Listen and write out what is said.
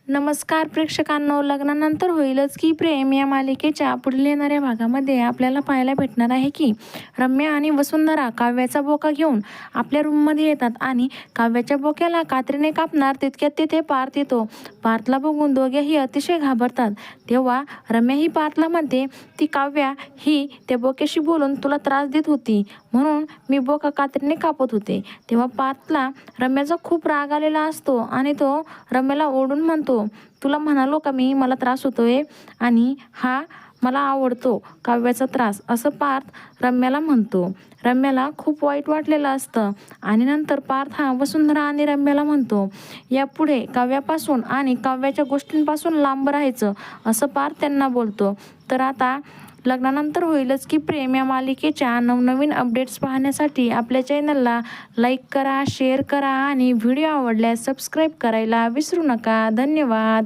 नमस्कार प्रेक्षकांनो, लग्नानंतर होईलच की प्रेम या मालिकेच्या पुढील येणाऱ्या भागामध्ये आपल्याला पाहायला भेटणार आहे की रम्या आणि वसुंधरा काव्याचा बोका घेऊन आपल्या रूममध्ये येतात आणि काव्याच्या बोक्याला कात्रीने कापणार तितक्यात तिथे पार्थ येतो. पार्थला बघून दोघेही अतिशय घाबरतात. तेव्हा रम्या ही पार्थला म्हणते, ती काव्या ही त्या बोक्याशी बोलून तुला त्रास देत होती म्हणून मी बोका कात्रीने कापत होते. तेव्हा पार्थला रम्याचा खूप राग आलेला असतो आणि तो रम्याला ओरडून म्हणतो, तुला म्हणालो का मी मला त्रास होतोय आणि हा मला आवडतो काव्याचा त्रास, असं पार्थ रम्याला म्हणतो. रम्याला खूप वाईट वाटलेलं असतं आणि नंतर पार्थ हा वसुंधरा आणि रम्याला म्हणतो, यापुढे काव्यापासून आणि काव्याच्या गोष्टींपासून लांब राहायचं, असं पार्थ त्यांना बोलतो. तर आता लग्नानंतर होईलच की प्रेम या मालिकेच्या नवनवीन अपडेट्स पाहण्यासाठी आपल्या चॅनलला लाईक करा, शेअर करा आणि व्हिडिओ आवडल्यास सबस्क्राईब करायला विसरू नका. धन्यवाद.